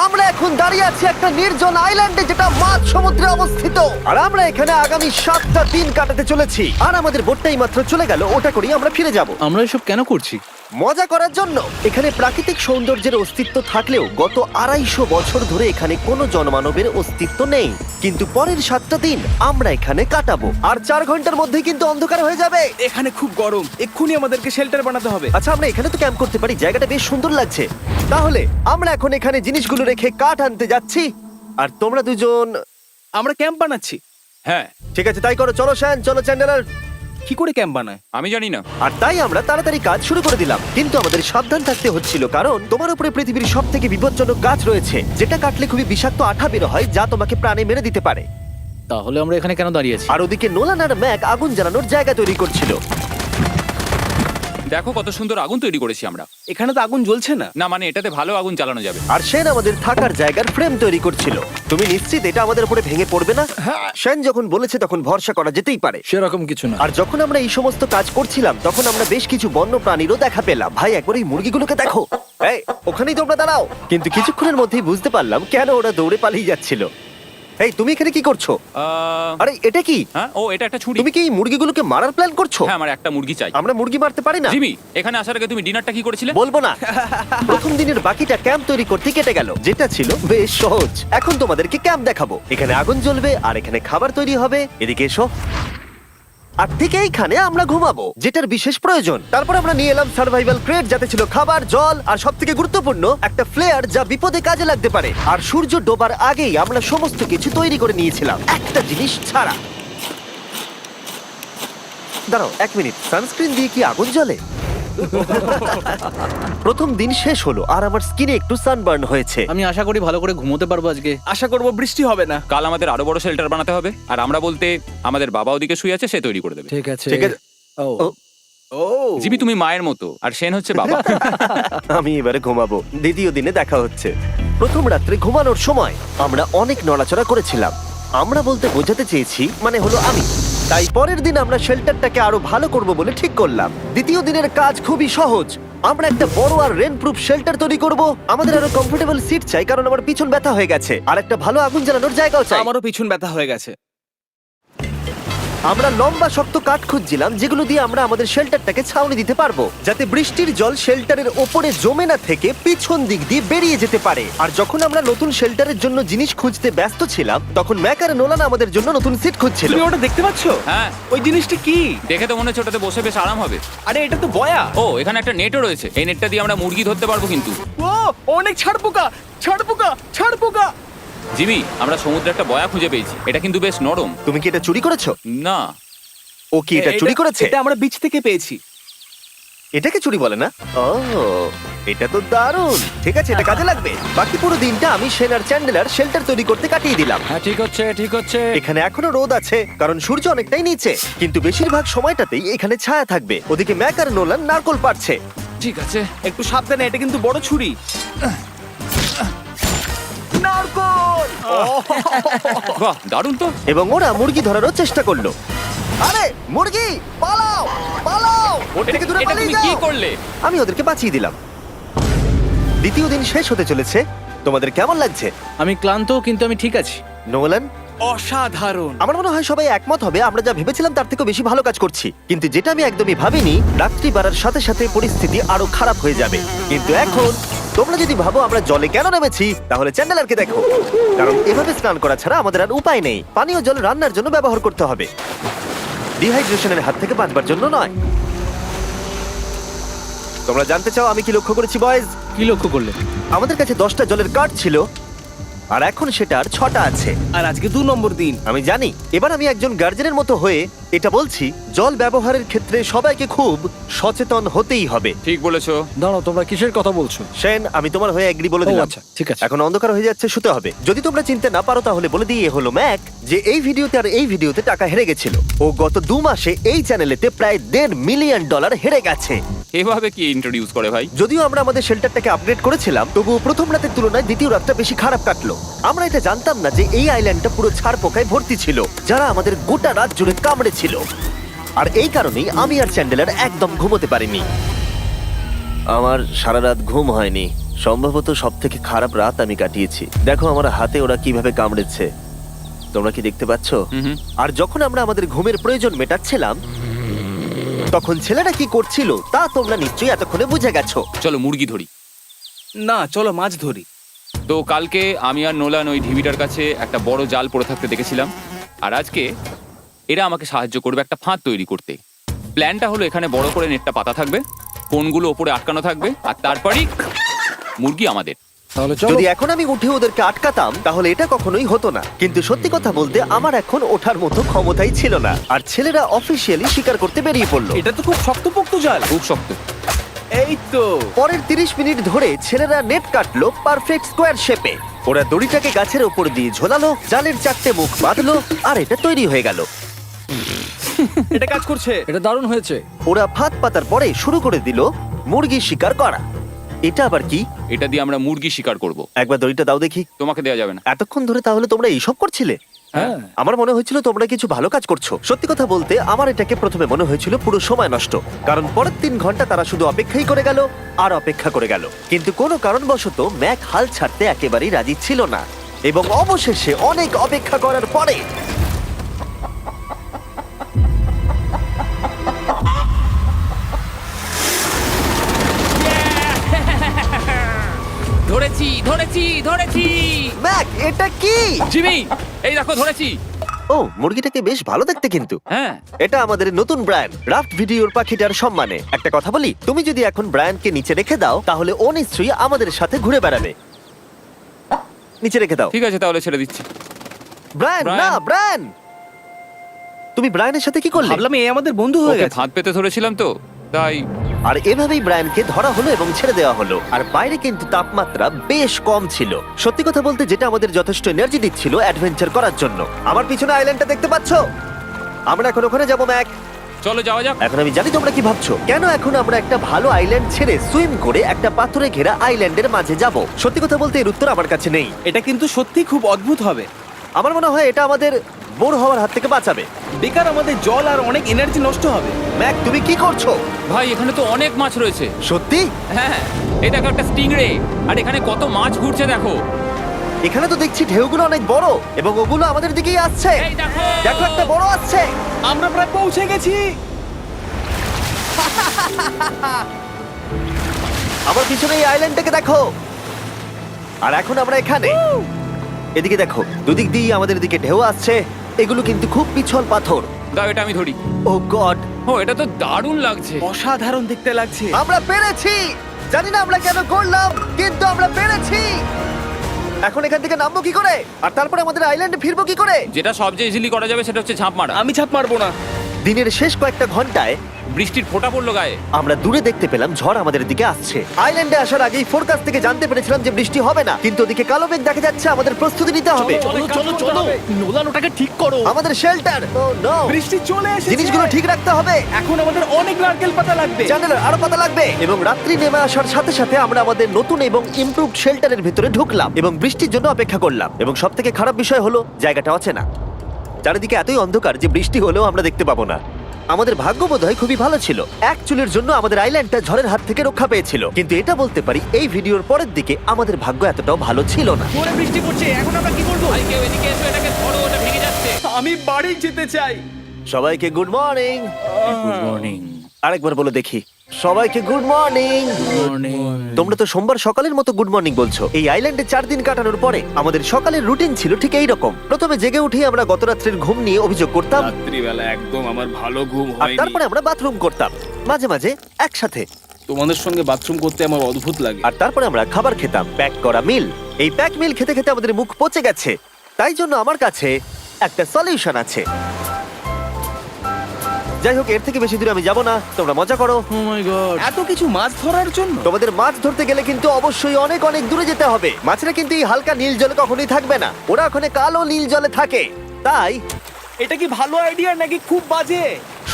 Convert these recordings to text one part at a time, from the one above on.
আমরা এখন দাঁড়িয়ে আছি একটা নির্জন আইল্যান্ডে যেটা মাঝ সমুদ্রে অবস্থিত, আর আমরা এখানে আগামী 7টা দিন কাটাতে চলেছি। আর আমাদের বোটটাই মাত্র চলে গেল, ওটা করেই আমরা ফিরে যাব আমরা এসব কেন করছি? মজা করার জন্য। এখানে প্রাকৃতিক সৌন্দর্যের অস্তিত্ব থাকলেও গত 250 বছর ধরে এখানে কোনো জনমানবের অস্তিত্ব নেই। কিন্তু পরের 7টা দিন আমরা এখানে কাটাবো, আর 4 ঘন্টার মধ্যেই কিন্তু অন্ধকার হয়ে যাবে। এখানে খুব গরম, এক্ষুনি আমাদেরকে শেল্টার বানাতে হবে। আচ্ছা, আমরা এখানে তো ক্যাম্প করতে পারি, জায়গাটা বেশ সুন্দর লাগছে। তাহলে আমরা এখন এখানে জিনিসগুলো রেখে কাঠ আনতে যাচ্ছি, আর তোমরা দুজন। আমরা ক্যাম্প বানাচ্ছি। হ্যাঁ, ঠিক আছে, তাই করো। চলো শ্যান, চলো চ্যান্ডেলার। কি করে ক্যাম্প বানায়? আমি জানি না। আর তাই আমরা তাড়াতাড়ি কাজ শুরু করে দিলাম, কিন্তু আমাদের সাবধান থাকতে হচ্ছিল, কারণ তোমার উপরে পৃথিবীর সব থেকে বিপজ্জনক গাছ রয়েছে, যেটা কাটলে খুবই বিষাক্ত আঠা বের হয়, যা তোমাকে প্রাণে মেরে দিতে পারে। তাহলে আমরা এখানে কেন দাঁড়িয়ে আছি? আর ওদিকে নোলান আর ম্যাক আগুন জ্বালানোর জায়গা তৈরি করছিল। দেখো কত সুন্দর আগুন তৈরি করেছি আমরা। এখানে তো আগুন জ্বলছে না। না মানে এটাতে ভালো আগুন জ্বালানো যাবে। আর সেন আমাদের থাকার জায়গার ফ্রেম তৈরি করছিল। তুমি নিশ্চিত এটা আমাদের উপরে ভেঙে পড়বে না? সেন যখন বলেছে তখন ভরসা করা যেতেই পারে। সেরকম কিছু না। আর যখন আমরা এই সমস্ত কাজ করছিলাম তখন আমরা বেশ কিছু বন্য প্রাণীরও দেখা পেলাম। ভাই, একবার এই মুরগিগুলোকে দেখো। এই, ওখানেই তোমরা দাঁড়াও। কিন্তু কিছুক্ষণের মধ্যেই বুঝতে পারলাম কেন ওরা দৌড়ে পালিয়ে যাচ্ছিল। এই, তুমি এখানে কি করছো? আরে এটা কি? হ্যাঁ, ও এটা একটা ছুরি। তুমি কি এই মুরগিগুলোকে মারার প্ল্যান করছো? হ্যাঁ, আমার একটা মুরগি চাই। আমরা মুরগি মারতে পারি না। জিমি, এখানে আসার আগে তুমি ডিনারটা কি করেছিলে? বলবো না। প্রথম দিনের বাকিটা ক্যাম্প তৈরি করতে কেটে গেল, যেটা ছিল বেশ সহজ। এখন তোমাদেরকে ক্যাম্প দেখাবো। এখানে আগুন জ্বলবে আর এখানে খাবার তৈরি হবে। এদিকে এসো। আর ঠিক এইখানে আমরা ঘুমাবো, যেটার বিশেষ প্রয়োজন। তারপর আমরা নিয়ে এলাম সার্ভাইভাল ক্রেট, যাতে ছিল খাবার, জল আর সবথেকে গুরুত্বপূর্ণ একটা ফ্লেয়ার, যা বিপদে কাজে লাগতে পারে। আর সূর্য ডোবার আগেই আমরা সমস্ত কিছু তৈরি করে নিয়েছিলাম, একটা জিনিস ছাড়া। দাঁড়াও 1 মিনিট, সানস্ক্রিন দিয়ে কি আগুন জ্বলে? প্রথম দিন শেষ হলো আর আমার স্কিনে একটু সানবার্ন হয়েছে। আমি আশা করি ভালো করে ঘুমোতে পারবো আজকে। আশা করব বৃষ্টি হবে না। কাল আমাদের আরো বড় শেল্টার বানাতে হবে, আর আমরা বলতে আমাদের বাবা ওদিকে শুয়ে আছে, সে তৈরি করে দেবে। ঠিক আছে। ঠিক আছে। ও ও, ও জিমি তুমি মায়ের মতো, আর সেন হচ্ছে বাবা। আমি এবারে ঘুমাবো, দ্বিতীয় দিনে দেখা হচ্ছে। প্রথম রাত্রে ঘুমানোর সময় আমরা অনেক নড়াচড়া করেছিলাম। আমরা বলতে বোঝাতে চেয়েছি, মানে হলো আমি। তাই পরের দিন আমরা শেল্টারটাকে আরো ভালো করব বলে ঠিক করলাম। দ্বিতীয় দিনের কাজ খুবই সহজ। আমরা একটা বড় আর রেন প্রুফ শেল্টার তৈরি করব। আমাদের আরো কমফোর্টেবল সিট চাই, কারণ আমার পিছন ব্যথা হয়ে গেছে, আর একটা ভালো আগুন জ্বালানোর জায়গাও চাই। আমারও পিছন ব্যথা হয়ে গেছে। আমরা লম্বা শক্ত কাঠ খুঁজছিলাম, যেগুলো দিয়ে আমরা আমাদের শেল্টারটাকে ছাউনি দিতে পারবো, যাতে বৃষ্টির জল শেল্টারের ওপরে জমে না থেকে পিছন দিক দিয়ে বেরিয়ে যেতে পারে। আর যখন আমরা নতুন শেল্টারের জন্য জিনিস খুঁজতে ব্যস্ত ছিলাম, তখন ম্যাক আর নোলান আমাদের জন্য নতুন সিট খুঁজছিল। তুমি ওটা দেখতে পাচ্ছো? হ্যাঁ, ওই জিনিসটা কি? দেখে তো মনে হচ্ছে ওটাতে বসে বেশ আরাম হবে। আরে এটা তো বয়া। ও, এখানে একটা নেটও রয়েছে। এই নেটটা দিয়ে আমরা মুরগি ধরতে পারবো। কিন্তু ও অনেক ছাড় পোকা, ছাড় পোকা, ছাড় পোকা। জিমি, আমরা সমুদ্রে একটা বয়া খুঁজে পেয়েছি। এটা কিন্তু বেশ নরম। তুমি কি এটা চুরি করেছো? না, ও কি এটা চুরি করেছে? এটা আমরা বিচ থেকে পেয়েছি। এটাকে চুরি বলে না? ও, এটা তো দারুণ। ঠিক আছে, এটা কাজে লাগবে। বাকি পুরো দিনটা আমি সেন আর চ্যান্ডেলার শেল্টার তৈরি করতে কাটিয়ে দিলাম। হ্যাঁ, ঠিক হচ্ছে, ঠিক হচ্ছে। এখানে এখনো রোদ আছে, কারণ সূর্য অনেকটাই নিচে, কিন্তু বেশিরভাগ সময়টাতেই এখানে ছায়া থাকবে। ওদিকে ম্যাক আর নোলান নারকল পাড়ছে। ঠিক আছে। একটু সাবধানে, এটা কিন্তু বড় ছুরি। নারকল। বাহ, দারুণ তো। এবং ওরা মুরগি ধরারও চেষ্টা করলো। আরে মুরগি, পালাও পালাও, ওর থেকে দূরে এটা পালিয়ে তুমি কি যাও। করলে? আমি ওদেরকে বাঁচিয়ে দিলাম। দ্বিতীয় দিন শেষ হতে চলেছে। তোমাদের কেমন লাগছে? আমি ক্লান্ত, কিন্তু আমি ঠিক আছি। নোলান? অসাধারণ। আমার মনে হয় সবাই একমত হবে আমরা যা ভেবেছিলাম তার থেকে বেশি ভালো কাজ করছি। কিন্তু যেটা আমি একদমই ভাবিনি, রাত্রি বাড়ার সাথে সাথে পরিস্থিতি আরো খারাপ হয়ে যাবে। কিন্তু এখন তোমরা যদি ভাবো আমরা জলে কেন নেমেছি, তাহলে চ্যান্ডেলারকে দেখো। কারণ এভাবে স্নান করা ছাড়া আমাদের আর উপায় নেই। পানীয় জল রান্নার জন্য ব্যবহার করতে হবে, ডিহাইড্রেশনের হাত থেকে বাঁচবার জন্য নয়। তোমরা জানতে চাও আমি কি লক্ষ্য করেছি বয়েজ? কি লক্ষ্য করলে? আমাদের কাছে 10টা জলের কার্ড ছিল, আর এখন সেটা আর 6টা আছে। আর আজকে 2 নম্বর দিন। আমি জানি। এবার আমি একজন গার্জেনের মতো হয়ে এটা বলছি, জল ব্যবহারের ক্ষেত্রে সবাইকে খুব সচেতন হতেই হবে। ঠিক বলেছো। দাঁড়াও, তোমরা কিসের কথা বলছো? সেন, আমি তোমার হয়ে এগ্রি বলে ও, দিলাম। আচ্ছা, ঠিক আছে। এখন অন্ধকার হয়ে যাচ্ছে, শুতে হবে। যদি তোমরা চিনতে না পারো তাহলে বলে দিয়ে হলো ম্যাক, যে এই ভিডিওতে আর এই ভিডিওতে টাকা হেরে গেছিল। ও গত 2 মাসে এই চ্যানেলেতে প্রায় $1.5 মিলিয়ন হেরে গেছে। এভাবে কি ইন্ট্রোডিউস করে ভাই? যদিও আমরা আমাদের শেল্টারটাকে আপগ্রেড করেছিলাম, তবুও প্রথম রাতের তুলনায় দ্বিতীয় রাতটা বেশি খারাপ কাটলো। আমরা এটা জানতাম না যে এই আইল্যান্ডটা পুরো ছাড় পোকায় ভর্তি ছিল, যারা আমাদের গোটা রাত জুড়ে কামড়েছিল। আর এই কারণেই আমি আর চ্যান্ডেলার একদম ঘুমোতে পারিনি। আমার সারা রাত ঘুম হয়নি। সম্ভবত সব থেকে খারাপ রাত আমি কাটিয়েছি। দেখো আমার হাতে ওরা কিভাবে কামড়েছে, তোমরা কি দেখতে পাচ্ছ? হুম। আর যখন আমরা আমাদের ঘুমের প্রয়োজন মেটাচ্ছিলাম তখন ছেলেরা কি করছিল তা তোমরা নিশ্চয়ই এতক্ষণে বুঝে গেছো। চলো মুরগি ধরি। না, চলো মাছ ধরি। তো কালকে আমি আর নোলান ওই ঢিবিটার কাছে একটা বড় জাল পড়ে থাকতে দেখেছিলাম, আর আজকে এরা আমাকে সাহায্য করবে একটা ফাঁদ তৈরি করতে। প্ল্যানটা হলো এখানে বড় করে নেটটা পাতা থাকবে, কোনগুলো ওপরে আটকানো থাকবে, আর তারপরেই মুরগি আমাদের। তাহলে চলো। যদি এখন আমি উঠে ওদেরকে আটকাতাম তাহলে এটা কখনোই হতো না, কিন্তু সত্যি কথা বলতে আমার এখন ওঠার মতো ক্ষমতাই ছিল না। আর ছেলেরা অফিসিয়ালি স্বীকার করতে বেরিয়ে পড়লো। এটা তো খুব শক্তপোক্ত জাল। খুব শক্ত। এই তো। পরের 30 মিনিট ধরে ছেলেরা নেট কাটলো পারফেক্ট স্কোয়ার শেপে। ওরা দড়িটাকে গাছের ওপর দিয়ে ঝোলালো, জালের 4টে মুখ বাঁধলো, আর এটা তৈরি হয়ে গেল। এটা কাজ করছে। এটা দারুণ হয়েছে। ওরা ফাঁদ পাতার পরে শুরু করে দিল মুরগি শিকার করা। এটা আবার কি? এটা দিয়ে আমরা মুরগি শিকার করব। একবার দড়িটা দাও দেখি। তোমাকে দেওয়া যাবে না। এতক্ষণ ধরে তাহলে তোমরা এইসব করছিলে? হ্যাঁ। আমার মনে হয়েছিল তোমরা কিছু ভালো কাজ করছো। সত্যি কথা বলতে আমার এটাকে প্রথমে মনে হয়েছিল পুরো সময় নষ্ট, কারণ পরের 3 ঘন্টা তারা শুধু অপেক্ষাই করে গেল আর অপেক্ষা করে গেল। কিন্তু কোনো কারণবশত ম্যাক হাল ছাড়তে একেবারেই রাজি ছিল না, এবং অবশেষে অনেক অপেক্ষা করার পরে ধরেছি ধরেছি ধরেছি। ম্যাক এটা কি? জিমি, এই দেখো ধরেছি। ও, মুরগিটাকে বেশ ভালো দেখতে কিন্তু। হ্যাঁ। এটা আমাদের নতুন ব্র্যান্ড রাফট ভিডিওর পাখিটার সম্মানে। একটা কথা বলি, তুমি যদি এখন ব্র্যান্ডকে নিচে রেখে দাও তাহলে ও নিশ্চয়ই আমাদের সাথে ঘুরে বেড়াবে। নিচে রেখে দাও। ঠিক আছে, তাহলে ছেড়ে দিচ্ছি। Brian, Brian. না ব্রায়ান, তুমি ব্রায়ানের সাথে কি করলে? ভাবলাম এই আমাদের বন্ধু হয়ে ওকে গেছে। ফাঁদ পেতে ধরেছিলাম তো, তাই। আর এভাবেই ব্রায়ানকে ধরা হলো এবং ছেড়ে দেওয়া হলো। আর বাইরে কিন্তু তাপমাত্রা বেশ কম ছিল। সত্যি কথা বলতে যেটা আমাদের যথেষ্ট এনার্জি দিচ্ছিল অ্যাডভেঞ্চার করার জন্য। আমার পিছনে আইল্যান্ডটা দেখতে পাচ্ছো? আমরা এখন ওখানে যাবো ম্যাক। চলো যাওয়া যাক। এখন আমি জানি তোমরা কি ভাবছো, কেন এখন আমরা একটা ভালো আইল্যান্ড ছেড়ে সুইম করে একটা পাথরে ঘেরা আইল্যান্ডের মাঝে যাব? সত্যি কথা বলতে এর উত্তর আমার কাছে নেই। এটা কিন্তু সত্যি খুব অদ্ভুত হবে। আমার মনে হয় এটা আমাদের বোর হওয়ার হাত থেকে বাঁচাবে। বেকার আমাদের জল আর অনেক এনার্জি নষ্ট হবে। ম্যাক তুমি কি করছো? ভাই এখানে তো অনেক মাছ রয়েছে। সত্যি? হ্যাঁ, এই দেখো একটা স্টিংরে, আর এখানে কত মাছ ঘুরছে দেখো। এখানে তো দেখছি ঢেউগুলো অনেক বড় এবং ওগুলো আমাদের দিকেই আসছে। এই দেখো। দেখো একটা বড় আসছে। আমরা প্রায় পৌঁছে গেছি। আমার পিছনে এই আইল্যান্ডটাকে দেখো। আর এখন আমরা এখানে। এদিকে দেখো, দুদিক দিয়ে আমাদের দিকে ঢেউ আসছে। এগুলো কিন্তু খুব পিছল পাথর। দাও, এটা আমি ধরি। ও গড, ও, এটা তো দারুণ লাগছে। অসাধারণ দেখতে লাগছে। আমরা পেরেছি। জানি না আমরা কেন করলাম, কিন্তু আমরা পেরেছি। এখন এখান থেকে নামবো কি করে, আর তারপরে আমাদের আইল্যান্ডে ফিরবো কি করে? যেটা সবচেয়ে ইজিলি করা যাবে সেটা হচ্ছে ঝাঁপ মারা। আমি ছাপ মারবো না। দিনের শেষ কয়েকটা ঘন্টায় বৃষ্টির ফোঁটা পড়লো গায়ে। আমরা দূরে দেখতে পেলাম ঝড় আমাদের দিকে আসছে। আইল্যান্ডে আসার আগেই ফোরকাস্ট থেকে জানতে পেরেছিলাম যে বৃষ্টি হবে না, কিন্তু ওদিকে কালো মেঘ দেখা যাচ্ছে। আমাদের প্রস্তুতি নিতে হবে। নোলান ওটাকে ঠিক করো। আমাদের শেল্টার, ও নো, বৃষ্টি চলে এসেছে। জিনিসগুলো ঠিক রাখতে হবে। এখন আমাদের অনেক নারকেল পাতা লাগবে। জানালার আরো পাতা লাগবে। এবং রাত্রি নেমে আসার সাথে সাথে আমরা আমাদের নতুন এবং ইমপ্রুভড শেল্টারের ভিতরে ঢুকলাম এবং বৃষ্টির জন্য অপেক্ষা করলাম। এবং সব থেকে খারাপ বিষয় হলো জায়গাটা অচেনা। চারিদিকে এতই অন্ধকার যে বৃষ্টি হলেও আমরা দেখতে পাবো না। আমাদের ভাগ্য বোধহয় খুবই ভালো ছিল। এক চুলের জন্য আমাদের আইল্যান্ডটা ঝড়ের হাত থেকে রক্ষা পেয়েছিল, কিন্তু এটা বলতে পারি এই ভিডিওর পরের দিকে আমাদের ভাগ্য এতটাও ভালো ছিল না। জোরে বৃষ্টি পড়ছে। এখন আমরা কি করবো? ভাই কেউ এদিকে এসো, এটাকে ধরো, ওটা ভেঙে যাচ্ছে। আমি বাড়ি যেতে চাই। সবাইকে গুড মর্নিং। Good morning. আরেকবার বলে দেখি, সবাইকে গুড মর্নিং। তোমরা তো সোমবার সকালের মতো গুড মর্নিং বলছো। এই আইল্যান্ডে 4 দিন কাটানোর পরে আমাদের সকালের রুটিন ছিল ঠিক এই রকম। প্রথমে জেগে উঠে আমরা গত রাত্রের ঘুম নিয়ে অভিযোগ করতাম, রাত্রিবেলা একদম আমার ভালো ঘুম আর হয়নি। তারপরে আমরা বাথরুম করতাম, মাঝে মাঝে একসাথে। তোমাদের সঙ্গে বাথরুম করতে আমার অদ্ভুত লাগে। আর তারপরে আমরা খাবার খেতাম, প্যাক করা মিল। এই প্যাক মিল খেতে খেতে আমাদের মুখ পচে গেছে। তাই জন্য আমার কাছে একটা সলিউশন আছে। যাই হোক, এর থেকে বেশি দূরে আমি যাব না, তোমরা মজা করো। ও মাই গড। এত কিছু মাছ ধরার জন্য? তোমাদের মাছ ধরতে গেলে কিন্তু অবশ্যই অনেক অনেক দূরে যেতে হবে। মাছেরা কিন্তু এই হালকা নীল জলে কখনোই থাকবে না, ওরা ওখানে কালো নীল জলে থাকে। তাই এটা কি ভালো আইডিয়া নাকি খুব বাজে?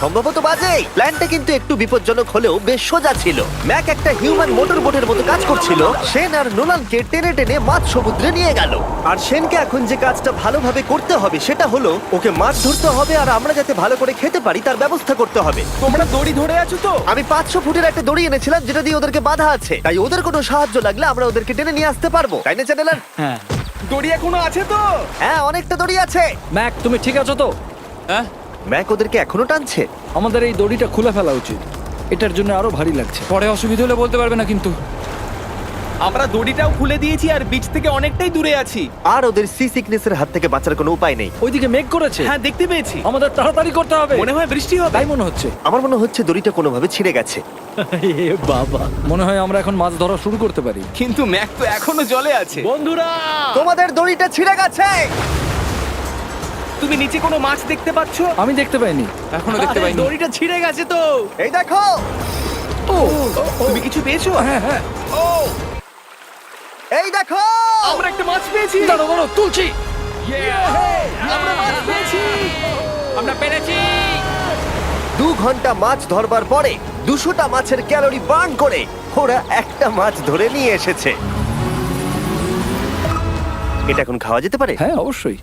সম্ভবত বাজে। প্ল্যানটা কিন্তু একটু বিপজ্জনক হলেও বেশ সোজা ছিল। ম্যাক একটা হিউম্যান মোটর বোটের মতো কাজ করছিল। শেন আর নোলানকে টেনে টেনে মাছ সমুদ্রে নিয়ে গেল। আর শেনকে এখন যে কাজটা ভালোভাবে করতে হবে সেটা হলো ওকে মাছ ধরতে হবে আর আমরা যাতে ভালো করে খেতে পারি তার ব্যবস্থা করতে হবে। তোমরা দড়ি ধরে আছো তো? আমি 500 ফুটের একটা দড়ি এনেছিলাম যেটা দিয়ে ওদেরকে বাঁধা আছে, তাই ওদের কোনো সাহায্য লাগলে আমরা ওদেরকে টেনে নিয়ে আসতে পারবো, তাই না চ্যানেলার? হ্যাঁ। দড়ি এখনো আছে তো? হ্যাঁ, অনেকটা দড়ি আছে। ম্যাক, তুমি ঠিক আছো তো? হ্যাঁ, ম্যাক ওদেরকে এখনো টানছে। আমাদের এই দড়িটা খুলে ফেলা উচিত, এটার জন্য আরো ভারী লাগছে। পরে অসুবিধা হলে বলতে পারবে না কিন্তু। আমরা দড়িটাও খুলে দিয়েছি আর বিচ থেকে অনেকটাই দূরে আছি। আর ওদের সি সিকনেসের হাত থেকে বাঁচার কোনো উপায় নেই। ওইদিকে মেঘ করেছে। হ্যাঁ, দেখতে পেয়েছি। আমাদের তাড়াতাড়ি করতে হবে। মনে হয় বৃষ্টি হবে। তাই মনে হচ্ছে। আমার মনে হচ্ছে দড়িটা কোনোভাবে ছিঁড়ে গেছে। এ বাবা, মনে হয় আমরা এখন মাছ ধরা শুরু করতে পারি। কিন্তু ম্যাক তো এখনো জলে আছে। বন্ধুরা, তোমাদের দড়িটা ছিঁড়ে গেছে। তুমি নিচে কোনো মাছ দেখতে পাচ্ছো? আমি দেখতে পাইনি। এখনো দেখতে পাইনি। দড়িটা ছিঁড়ে গেছে তো। এই দেখো। ও, তুমি কিছু পেয়েছো? হ্যাঁ হ্যাঁ। ও, এই দেখো। আমরা একটা মাছ পেয়েছি। দাঁড়ো দাঁড়ো, তুলছি। আমরা মাছ পেয়েছি। আমরা পেরেছি। 2 ঘন্টা মাছ ধরবার পরে 200টা মাছের ক্যালোরি বার্ন করে ওরা একটা মাছ ধরে নিয়ে এসেছে। এটা এখন খাওয়া যেতে পারে? হ্যাঁ, অবশ্যই।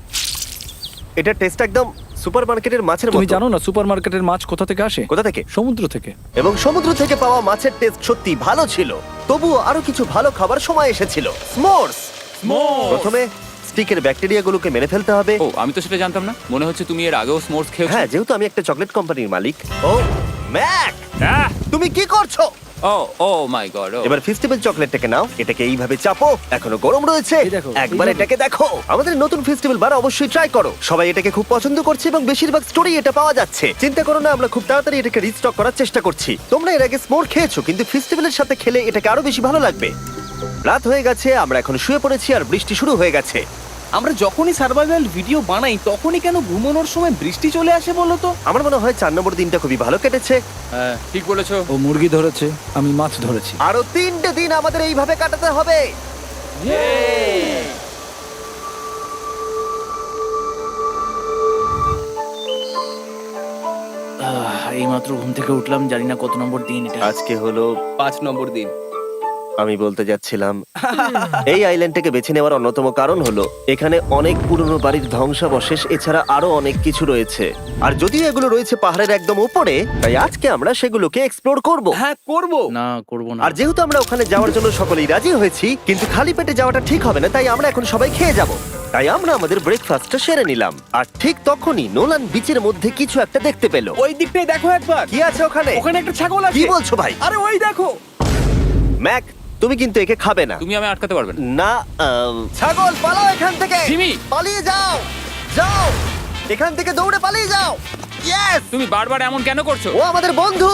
এটা টেস্ট একদম সুপারমার্কেটের মাছের তুমি মতো। জানো না সুপারমার্কেটের মাছ কোথা থেকে আসে? কোথা থেকে? সমুদ্র থেকে। এবং সমুদ্র থেকে পাওয়া মাছের টেস্ট সত্যি ভালো ছিল। তবুও আরো কিছু ভালো খাবার সময় এসেছিল। স্মোর্স। প্রথমে স্টিকের ব্যাকটেরিয়াগুলোকে মেরে ফেলতে হবে। ও, আমি তো সেটা জানতাম না। মনে হচ্ছে তুমি এর আগেও স্মোর্টস খেয়েছো। হ্যাঁ, যেহেতু আমি একটা চকলেট কোম্পানির মালিক। ও ম্যাক, আহ! তুমি কি করছো? ও মাই গড। এবার ফেস্টিভ্যাল চকলেটটাকে নাও, এটাকে এইভাবে চাপো, এখনো গরম রয়েছে। এই দেখো, একবার এইভাবে। এটাকে দেখো। আমাদের নতুন ফেস্টিভ্যাল বার অবশ্যই ট্রাই করো। সবাই এটাকে খুব পছন্দ করছে এবং বেশিরভাগ স্টোরি এটা পাওয়া যাচ্ছে। চিন্তা করো না, আমরা খুব তাড়াতাড়ি এটাকে রিস্টক করার চেষ্টা করছি। তোমরা এর আগে স্মোর খেয়েছো, কিন্তু ফেস্টিভ্যালের সাথে খেলে এটাকে আরো বেশি ভালো লাগবে। রাত হয়ে গেছে, আমরা এখন শুয়ে পড়েছি আর বৃষ্টি শুরু হয়ে গেছে। আমরা যখনই সার্ভাইভাল ভিডিও বানাই তখনই কেন ঘুমানোর সময় বৃষ্টি চলে আসে বলো তো? আমার মনে হয় 4 নম্বর দিনটা খুবই ভালো কেটেছে। হ্যাঁ, ঠিক বলেছো। ও মুরগি ধরেছে, আমি মাছ ধরেছি। আরো 3টে দিন আমাদের এইভাবে কাটাতে হবে। এইমাত্র ঘুম থেকে উঠলাম, জানি না কত নম্বর দিন এটা। আজকে হলো 5 নম্বর দিন। আমি বলতে যাচ্ছিলাম এই আইল্যান্ডটাকে বেছে নেওয়ার অন্যতম কারণ হলো এখানে অনেক পুরনো বাড়ির ধ্বংসাবশেষ এছাড়া আরো অনেক কিছু রয়েছে। আর যদিও এগুলো রয়েছে পাহাড়ের একদম উপরে, তাই আজকে আমরা সেগুলোকে এক্সপ্লোর করব। হ্যাঁ, করব। না, করব না। আর যেহেতু আমরা ওখানে যাওয়ার জন্য সকলেই রাজি হয়েছি, কিন্তু খালি পেটে যাওয়াটা ঠিক হবে না, তাই আমরা এখন সবাই খেয়ে যাব। তাই আমরা আমাদের ব্রেকফাস্টটা সেরে নিলাম। আর ঠিক তখনই নোলান বিচের মধ্যে কিছু একটা দেখতে পেল। ওই দিকটাই দেখো একবার। কি আছে ওখানে? ওখানে একটা ছাগল আছে। কি বলছো ভাই? আরে ওই দেখো। ম্যাক, তুমি কিন্তু একে খাবে না। তুমি আমি আটকাতে পারবে না। না, ছাগল পালাও এখান থেকে। জিমি! পালিয়ে যাও, যাও এখান থেকে, দৌড়ে পালিয়ে যাও। ইয়েস, তুমি বারবার এমন কেন করছো? ও আমাদের বন্ধু।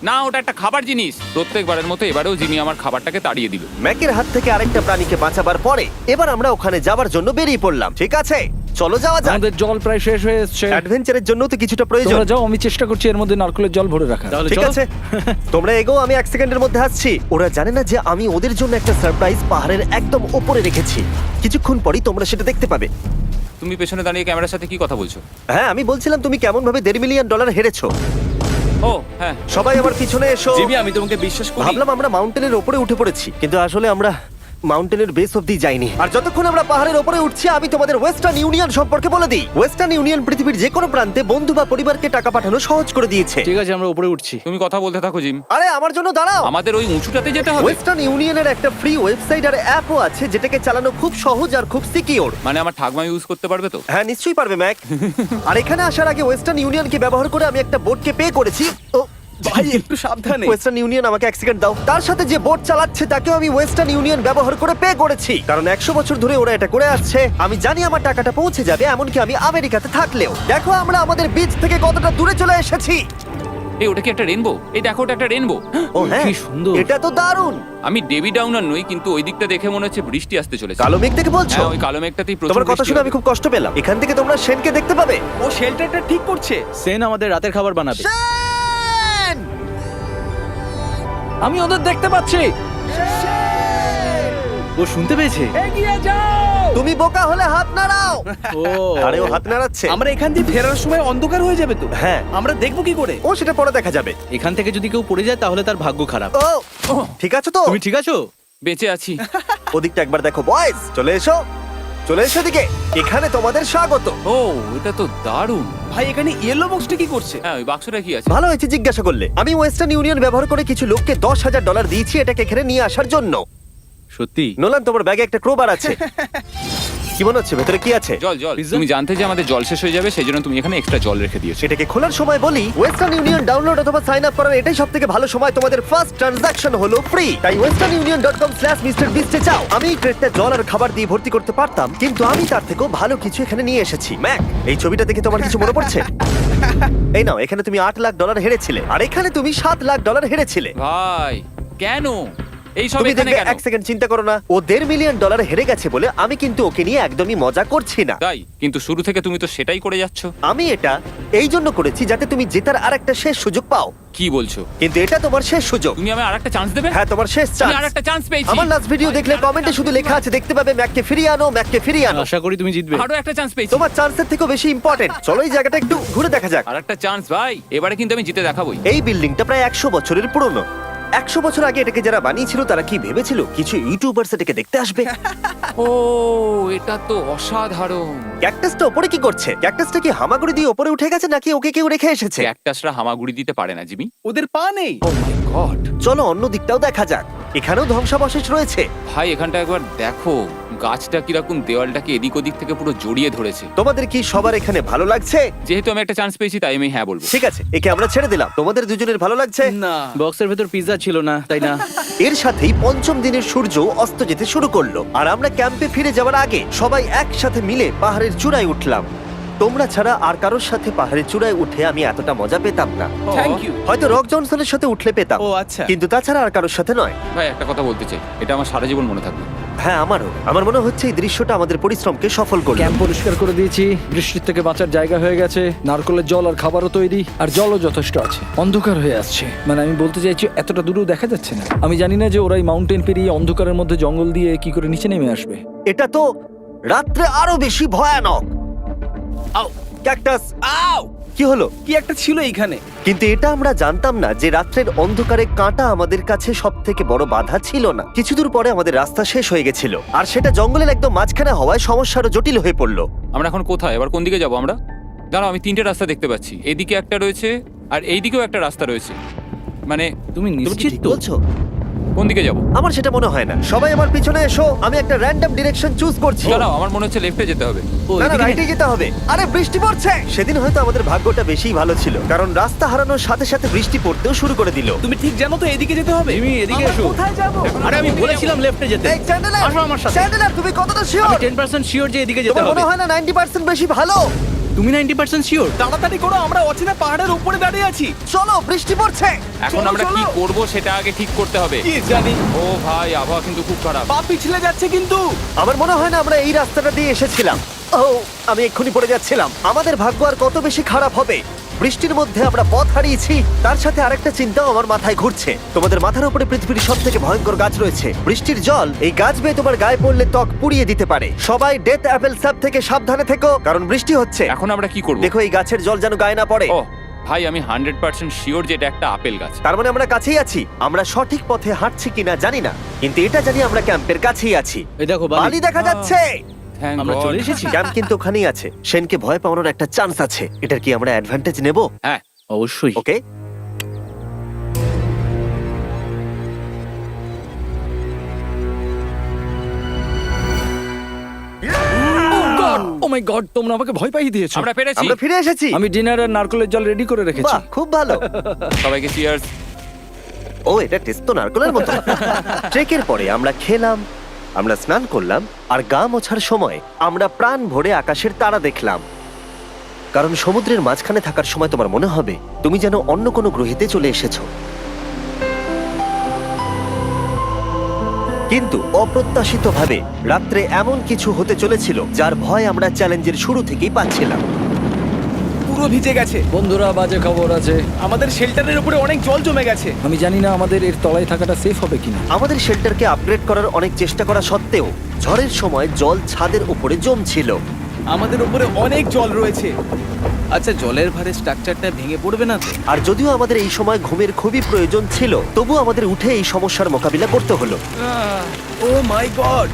না, ওটা একটা খাবার জিনিস। প্রত্যেকবারের মতো এবারেও জিমি আমার খাবারটাকে তাড়িয়ে দিল। ম্যাকের হাত থেকে আরেকটা প্রাণীকে বাঁচাবার পরে এবার আমরা ওখানে যাবার জন্য বেরিয়ে পড়লাম। ঠিক আছে, চলো যাওয়া যাক। আমাদের জল প্রায় শেষ হয়ে এসেছে। অ্যাডভেঞ্চারের জন্য তো কিছুটা প্রয়োজন। তোমরা যাও, আমি চেষ্টা করছি এর মধ্যে নারকেলের জল ভরে রাখা। ঠিক আছে, তোমরা এগো, আমি 1 সেকেন্ডের মধ্যে আসছি। ওরা জানে না যে আমি ওদের জন্য একটা সারপ্রাইজ পাহাড়ের একদম উপরে রেখেছি। কিছুক্ষণ পরেই তোমরা সেটা দেখতে পাবে। তুমি পেছনে দাঁড়িয়ে ক্যামেরার সাথে কি কথা বলছো? হ্যাঁ, আমি বলছিলাম তুমি কেমন ভাবে $1.5 মিলিয়ন হেরেছো। ও হ্যাঁ, সবাই আমার পিছনে এসো। জিমি, আমি তোমাকে বিশ্বাস করি। ভাবলাম আমরা মাউন্টেনের উপরে উঠে পড়েছি, কিন্তু আসলে আমরা মাউন্টেনের বেস অব্দি যাইনি। আর যতক্ষণ আমরা পাহাড়ের উপরে উঠছি, আমি তোমাদের ওয়েস্টার্ন ইউনিয়ন সম্পর্কে বলে দিই। ওয়েস্টার্ন ইউনিয়ন পৃথিবীর যে কোনো প্রান্তে বন্ধু বা পরিবারকে টাকা পাঠানো সহজ করে দিয়েছে। ঠিক আছে, আমরা উপরে উঠছি। তুমি কথা বলতে থাকো জিম। আরে আমার জন্য দাঁড়াও। আমাদের ওই উঁচুটাতে যেতে হবে। ওয়েস্টার্ন ইউনিয়নের একটা ফ্রি ওয়েবসাইট আর অ্যাপও আছে, যেটাকে চালানো খুব সহজ আর খুব সিকিউর। মানে আমার ঠাকমা ইউজ করতে পারবে তো? হ্যাঁ, নিশ্চয়ই পারবে ম্যাক। আর এখানে আসার আগে ওয়েস্টার্ন ইউনিয়নকে ব্যবহার করে আমি একটা বোটকে পে করেছি। ও ভাই, একটু সাবধানে। ওয়েস্টার্ন ইউনিয়ন আমাকে 1 সেকেন্ড দাও। তার সাথে যে বোট চালাচ্ছে তাকেও আমি ওয়েস্টার্ন ইউনিয়ন ব্যবহার করে পে করেছি, কারণ 100 বছর ধরে ওরা এটা করে আসছে। আমি জানি আমার টাকাটা পৌঁছে যাবে, এমনকি আমি আমেরিকাতে থাকলেও। দেখো আমরা আমাদের বিচ থেকে কতটা দূরে চলে এসেছি। এই ওটা কি একটা রেনবো? এই দেখো, ওটা একটা রেনবো। ও হ্যাঁ, কি সুন্দর। এটা তো দারুণ। আমি ডেভি ডাউনার নই, কিন্তু ওই দিকটা দেখে মনে হচ্ছে বৃষ্টি আসতে চলেছে। কালো মেঘ থেকে বলছো? হ্যাঁ, ওই কালো মেঘটাতেই প্রচুর তোমার কথা বৃষ্টি শুনে হবে। আমি খুব কষ্ট পেলাম। এখান থেকে তোমরা শেনকে দেখতে পাবে। ও শেল্টারটা ঠিক করছে। সেন আমাদের রাতের খাবার বানাবে। শেন! আমি ওদের দেখতে পাচ্ছি। ও শুনতে পেয়েছে? এগিয়ে যাও! তুমি বোকা হলে হাত নাড়াও। ও আরে ও হাত নাড়াচ্ছে। আমরা এখান দিয়ে ফেরার সময় অন্ধকার হয়ে যাবে তো। হ্যাঁ। আমরা দেখবো কি করে? ও সেটা পরে দেখা যাবে। এখান থেকে যদি কেউ পড়ে যায় তাহলে তার ভাগ্য খারাপ। ও ঠিক আছে তো? তুমি ঠিক আছো? বেঁচে আছি। ওদিকটা একবার দেখো বয়েজ, চলে এসো, চলে এসো দিকে। এখানে তোমাদের স্বাগত। ও এটা তো দারুণ। ভাই এখানে ইয়েলো বক্সটা কি করছে? হ্যাঁ ওই বাক্সটা কি আছে? ভালো হয়েছে জিজ্ঞাসা করলে। আমি ওয়েস্টার্ন ইউনিয়ন ব্যবহার করে কিছু লোককে $10,000 দিয়েছি এটাকে এখানে নিয়ে আসার জন্য। সত্যি? নোলান, তোমার ব্যাগে একটা ক্রোবার আছে। কি মনে হচ্ছে ভেতরে কি আছে? জল জল। Pizza? তুমি জানতে যে আমাদের জল শেষ হয়ে যাবে সেই জন্য তুমি এখানে এক্সট্রা জল রেখে দিয়েছো। সেটাকে খোলার সময় বলি, ওয়েস্টার্ন ইউনিয়ন ডাউনলোড অথবা সাইন আপ করার এটাই সবথেকে ভালো সময়। তোমাদের ফার্স্ট ট্রানজাকশন হলো ফ্রি। তাই westernunion.com/MrBeast এ যাও। আমি এই ক্রেটটা জল আর খাবার দিয়ে ভর্তি করতে পারতাম, কিন্তু আমি তার থেকেও ভালো কিছু এখানে নিয়ে এসেছি। ম্যাক, এই ছবিটা দেখে তোমার কিছু মনে পড়ছে? এই নাও, এখানে তুমি $8 লাখ হেরেছিলে, আর এখানে তুমি $7 লাখ হেরেছিলে। ভাই কেন এই সব তুমি এখানে দেখবে, কেন? এক সেকেন্ড চিন্তা করো না। ও $1.5 মিলিয়ন হেরে গেছে বলে আমি কিন্তু ওকে নিয়ে একদমই মজা করছি না। তাই কিন্তু শুরু থেকে তুমি তো সেটাই করে যাচ্ছ। আমি এটা এই জন্য করেছি যাতে তুমি জেতার আরেকটা শেষ সুযোগ পাও, কি বলছো? কিন্তু এটা তোমার শেষ সুযোগ। তুমি আমায় আরেকটা চান্স দেবে? হ্যাঁ, তোমার শেষ আমি চান্স। আরেকটা চান্স পেয়েছি। আমার লাস্ট ভিডিও দেখলে কমেন্টে শুধু লেখা আছে, দেখতে পাবে ম্যাককে ফিরিয়ে আনো, ম্যাককে ফিরিয়ে আনো। আশা করি তুমি জিতবে। আরো একটা চান্স পেয়েছি। তোমার চান্সের থেকেও বেশি ইম্পর্টেন্ট। চলো এই জায়গাটা একটু ঘুরে দেখা যাক। আরেকটা চান্স ভাই, এবারে কিন্তু আমি জিতে দেখাবোই। এই বিল্ডিংটা প্রায় 100 বছরের পুরনো। 100 বছর আগে এটাকে যারা বানিয়েছিল তারা কি ভেবেছিল কিছু ইউটিউবার্স এটাকে দেখতে আসবে? ও এটা তো অসাধারণ। ক্যাকটাসটা ওপরে কি করছে? ক্যাকটাসটা কি হামাগুড়ি দিয়ে ওপরে উঠে গেছে নাকি ওকে কেউ রেখে এসেছে? ক্যাকটাসরা হামাগুড়ি দিতে পারে না জিমি। ওদের পা নেই। ও মাই গড। চলো অন্য দিকটাও দেখা যাক। এখানেও ধ্বংসাবশেষ রয়েছে। ভাই এখানটা একবার দেখো, গাছটা কিরকম দেওয়ালটাকে এদিক ওদিক থেকে পুরো জড়িয়ে ধরেছে। তোমাদের কি সবার এখানে ভালো লাগছে? যেহেতু আমি একটা চান্স পেয়েছি তাই আমি হ্যাঁ বলবো। ঠিক আছে, একে আমরা ছেড়ে দিলাম। তোমাদের দুজনের ভালো লাগছে? না, বক্সের ভেতর পিৎজা ছিল না, তাই না? এর সাথেই পঞ্চম দিনের সূর্য অস্ত যেতে শুরু করলো, আর আমরা ক্যাম্পে ফিরে যাওয়ার আগে সবাই একসাথে মিলে পাহাড়ের চূড়ায় উঠলাম। তোমরা ছাড়া আর কারোর সাথে পাহাড়ের চূড়ায় উঠে আমি এতটা মজা পেতাম না। Thank you. হয়তো রক জনসনের সাথে উঠলে পেতাম, ও আচ্ছা। কিন্তু তাছাড়া আর কারোর সাথে নয়। ভাই একটা কথা বলতে চাই, এটা আমার সারা জীবন মনে থাকবে। হ্যাঁ, আমারও। আমার মনে হচ্ছে এই দৃশ্যটা আমাদের পরিশ্রমকে সফল করলো। ক্যাম্প পরিষ্কার করে দিয়েছি, বৃষ্টির থেকে বাঁচার জায়গা হয়ে গেছে, নারকেলের জল আর খাবারও তৈরি, আর জলও যথেষ্ট আছে। অন্ধকার হয়ে আসছে, মানে আমি বলতে চাইছি এতটা দূরেও দেখা যাচ্ছে না। আমি জানি না যে ওরা এই মাউন্টেন পেরিয়ে অন্ধকারের মধ্যে জঙ্গল দিয়ে কি করে নিচে নেমে আসবে। এটা তো রাত্রে আরো বেশি ভয়ানক। আউ, ক্যাকটাস, আউ! কি হলো? কি একটা ছিল এইখানে। কিন্তু এটা আমরা জানতাম না যে রাত্রের অন্ধকারে কাঁটা আমাদের কাছে সব থেকে বড় বাধা ছিল না। কিছু দূর পরে আমাদের রাস্তা শেষ হয়ে গেছিল, আর সেটা জঙ্গলের একদম মাঝখানে হওয়ায় সমস্যা আরো জটিল হয়ে পড়লো। আমরা এখন কোথায়, এবার কোন দিকে যাবো আমরা? দাঁড়াও, আমি তিনটে রাস্তা দেখতে পাচ্ছি। এদিকে একটা রয়েছে আর এইদিকেও একটা রাস্তা রয়েছে। মানে তুমি তুমি কি নিশ্চিত ঠিক তো? বলছো? কোন দিকে যাবো? আমার সেটা মনে হয় না। সবাই আমার পিছনে এসো, আমি একটা র্যান্ডম ডিরেকশন চুজ করছি। দাঁড়াও, আমার মনে হচ্ছে লেফটে যেতে হবে। ও, না না, এদিকে? রাইটে যেতে হবে। আরে বৃষ্টি পড়ছে। সেদিন হয়তো আমাদের ভাগ্যটা বেশিই ভালো ছিল, কারণ রাস্তা হারানোর সাথে সাথে বৃষ্টি পড়তেও শুরু করে দিল। তুমি ঠিক জানো তো এদিকে যেতে হবে? জিমি, এদিকে আমরা এসো। কোথায় যাব? এখন আরে আমি আমরা বলেছিলাম লেফটে যেতে। এই চ্যান্ডেলার, আসো আমার সাথে। চ্যান্ডেলার, তুমি কতটা আমি শিওর? 10% শিওর যে এদিকে যেতে তোমার হবে। মনে হয় না 90% বেশি ভালো? তুমি 90% শিওর? তাড়াতাড়ি করো, আমরা অচেনা পাহাড়ের উপরে দাঁড়িয়ে আছি। চলো, বৃষ্টি পড়ছে। এখন চলো, আমরা কি চলো। করব সেটা আগে ঠিক করতে হবে। কি জানি, ও ভাই, আবহাওয়া কিন্তু খুব খারাপ। পা পিছলে যাচ্ছে কিন্তু। আমার মনে হয় না আমরা এই রাস্তাটা দিয়ে এসেছিলাম। ও, আমি এক্ষুনি পড়ে যাচ্ছিলাম। আমাদের ভাগ্য আর কত বেশি খারাপ হবে। বৃষ্টির মধ্যে আমরা পথ হারিয়েছি, তার সাথে আরেকটা চিন্তাও আমার মাথায় ঘুরছে। তোমাদের মাথার উপরে পৃথিবীর সব থেকে ভয়ঙ্কর গাছ রয়েছে। বৃষ্টির জল এই গাছ বেয়ে তোমার গায়ে পড়লে ত্বক পুড়িয়ে দিতে পারে। সবাই ডেথ অ্যাপেল স্যাপ থেকে সাবধানে থেকো, কারণ বৃষ্টি হচ্ছে। এখন আমরা কি করব? দেখো এই গাছের জল যেন গায়ে না পড়ে। ও ভাই, আমি 100% শিওর যে এটা একটা আপেল গাছ। তার মানে আমরা কাছেই আছি। আমরা সঠিক পথে হাঁটছি কিনা জানি না, কিন্তু এটা জানি আমরা ক্যাম্পের কাছেই আছি। এই দেখো বালি দেখা যাচ্ছে। Thank আমরা God. চলে এসেছি। ক্যাম্প কিন্তু ওখানেই আছে। সেনকে ভয় পাওয়ানোর একটা চান্স আছে। এটার কি আমরা অ্যাডভান্টেজ নেব? হ্যাঁ, অবশ্যই। ওকে, ও মাই গড, তোমরা আমাকে ভয় পাইয়ে দিয়েছো। আমরা পেরেছি। আমরা ফিরে এসেছি। আমি ডিনার আর নারকেলের জল রেডি করে রেখেছি। বাহ, খুব ভালো। সবাইকে চিয়ার্স। ও, এটা টেস্ট তো নারকেলের মতো। ট্রেকের পরে আমরা খেলাম, আমরা স্নান করলাম, আর গা মোছার সময় আমরা প্রাণ ভরে আকাশের তারা দেখলাম। কারণ সমুদ্রের মাঝখানে থাকার সময় তোমার মনে হবে তুমি যেন অন্য কোনো গ্রহেতে চলে এসেছো। কিন্তু অপ্রত্যাশিতভাবে রাত্রে এমন কিছু হতে চলেছিল যার ভয় আমরা চ্যালেঞ্জের শুরু থেকেই পাচ্ছিলাম। পুরো পুরো ভিজে গেছে। বন্ধুরা, বাজে খবর আছে। আমাদের শেল্টারের উপরে অনেক জল জমে গেছে। আমি জানি না আমাদের এর তলায় থাকাটা সেফ হবে কিনা। আমাদের শেল্টারকে আপগ্রেড করার অনেক চেষ্টা করা সত্ত্বেও ঝড়ের সময় জল ছাদের উপরে জমছিল। আমাদের উপরে অনেক জল রয়েছে। আচ্ছা, জলের ভারে স্ট্রাকচারটা ভেঙে পড়বে না তো? আর যদিও আমাদের এই সময় ঘুমের খুবই প্রয়োজন ছিল, তবু আমাদের উঠে এই সমস্যার মোকাবিলা করতে হলো। ও মাই গড,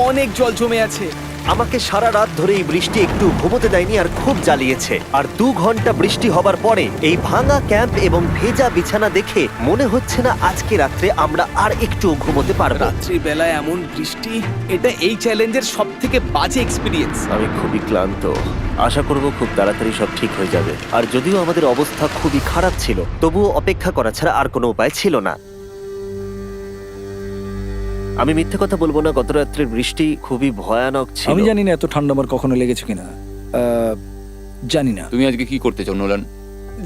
অনেক জল জমে আছে। আমাকে সারা রাত ধরে এই বৃষ্টি একটু ঘুমোতে দেয়নি আর খুব জ্বালিয়েছে। আর 2 ঘন্টা বৃষ্টি হবার পরে এই ভাঙা ক্যাম্প এবং ভেজা বিছানা দেখে মনে হচ্ছে না আজকে রাত্রে আমরা আর একটু ঘুমোতে পারবো। রাত্রি বেলায় এমন বৃষ্টি, এটা এই চ্যালেঞ্জের সব থেকে বাজে এক্সপিরিয়েন্স। আমি খুবই ক্লান্ত। আশা করব খুব তাড়াতাড়ি সব ঠিক হয়ে যাবে। আর যদিও আমাদের অবস্থা খুবই খারাপ ছিল, তবুও অপেক্ষা করা ছাড়া আর কোনো উপায় ছিল না। আমি মিথ্যে কথা বলবো না, গত রাত্রের বৃষ্টি খুবই ভয়ানক ছিল। আমি জানি না এত ঠান্ডা আমার কখনো লেগেছে কিনা। জানি না। তুমি আজকে কি করতে চাও নোলান?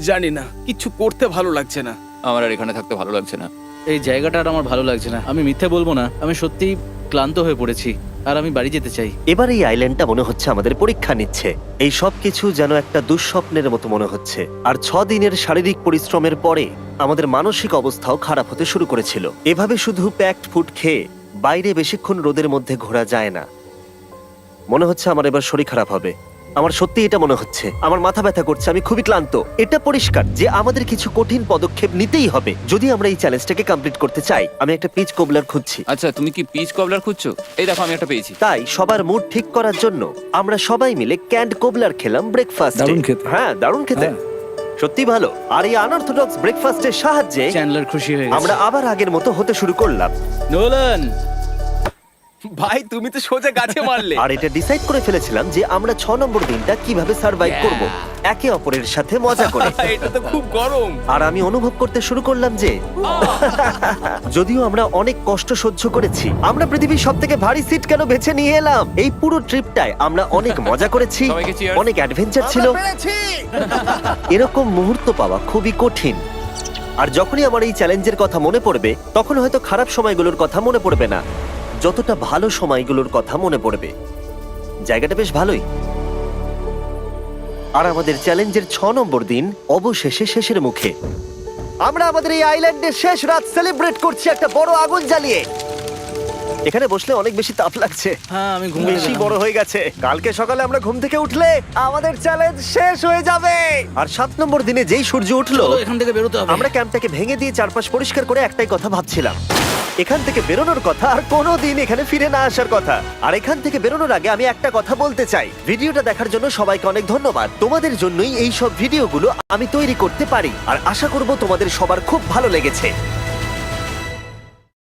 জানি না, কিছু করতে ভালো লাগছে না। আমার আর এখানে থাকতে ভালো লাগছে না। এই জায়গাটা আর আমার ভালো লাগছে না। আমি মিথ্যে বলবো না, আমি সত্যিই ক্লান্ত হয়ে পড়েছি আর আমি বাড়ি যেতে চাই। এবার এই আইল্যান্ডটা মনে হচ্ছে আমাদের পরীক্ষা নিচ্ছে। এই সব কিছু যেন একটা দুঃস্বপ্নের মতো মনে হচ্ছে। আর 6 দিনের শারীরিক পরিশ্রমের পরে আমাদের মানসিক অবস্থাও খারাপ হতে শুরু করেছিল। এভাবে শুধু প্যাকড ফুড খেয়ে বাইরে বেশিক্ষণ রোদের মধ্যে ঘোরা যায় না। মনে হচ্ছে আমার এবার শরীর খারাপ হবে। আমার সত্যি এটা মনে হচ্ছে। আমার মাথা ব্যথা করছে, আমি খুবই ক্লান্ত। এটা পরিষ্কার যে আমাদের কিছু কঠিন পদক্ষেপ নিতেই হবে যদি আমরা এই চ্যালেঞ্জটাকে কমপ্লিট করতে চাই। আমি একটা পিচ কোবলার খুঁজছি। আচ্ছা, তুমি কি পিচ কবলার খুঁজছো? এই দেখো, আমি একটা পেয়েছি। তাই সবার মুড ঠিক করার জন্য আমরা সবাই মিলে ক্যান্ড কোবলার খেলাম ব্রেকফাস্টে। দারুণ খেতে। হ্যাঁ, দারুণ খেতে। হ্যাঁ। সত্যি ভালো। আর এই আনঅর্থোডক্স ব্রেকফাস্টের সাহায্যে চ্যান্ডলার খুশি হয়ে গেছে। আমরা আবার আগের মতো হতে শুরু করলাম। নোলান, ভাই, তুমি তো সোজা গাছে মারলে। আর এটা ডিসাইড করে ফেলেছিলাম যে আমরা 6 নম্বর দিনটা কিভাবে সার্ভাইভ করব, একে অপরের সাথে মজা করে। এটা তো খুব গরম। আর আমি অনুভব করতে শুরু করলাম যে যদিও আমরা অনেক কষ্ট সহ্য করেছি, আমরা পৃথিবীর সব থেকে ভারী সিট কেন বেছে নিয়ে এলাম। এই পুরো ট্রিপটায় আমরা অনেক মজা করেছি, সবাইকে cheers। অনেক অ্যাডভেঞ্চার ছিল। এরকম মুহূর্ত পাওয়া খুবই কঠিন। আর যখনই আমার এই চ্যালেঞ্জের কথা মনে পড়বে, তখন হয়তো খারাপ সময়গুলোর কথা মনে পড়বে না, যতটা ভালো সময়গুলোর কথা মনে পড়বে। জায়গাটা বেশ ভালোই। আর আমাদের চ্যালেঞ্জের 6 নম্বর দিন অবশেষে শেষের মুখে। আমরা আমাদের এই আইল্যান্ডের শেষ রাত সেলিব্রেট করছি একটা বড় আগুন জ্বালিয়ে। এখানে বসলে অনেক বেশি তাপ লাগছে। হ্যাঁ, আমি ঘুমিয়ে বেশি গেলাম। বড় হয়ে গেছে। কালকে সকালে আমরা ঘুম থেকে উঠলে আমাদের চ্যালেঞ্জ শেষ হয়ে যাবে। আর 7 নম্বর দিনে যেই সূর্য উঠলো, চলো, এখান থেকে বেরোতে হবে। আমরা ক্যাম্পটাকে ভেঙে দিয়ে চারপাশ পরিষ্কার করে একটাই কথা ভাবছিলাম, এখান থেকে বেরোনোর কথা আর কোনোদিন এখানে ফিরে না আসার কথা। আর এখান থেকে বেরোনোর আগে আমি একটা কথা বলতে চাই, ভিডিওটা দেখার জন্য সবাইকে অনেক ধন্যবাদ। তোমাদের জন্যই এই সব ভিডিওগুলো আমি তৈরি করতে পারি। আর আশা করব তোমাদের সবার খুব ভালো লেগেছে।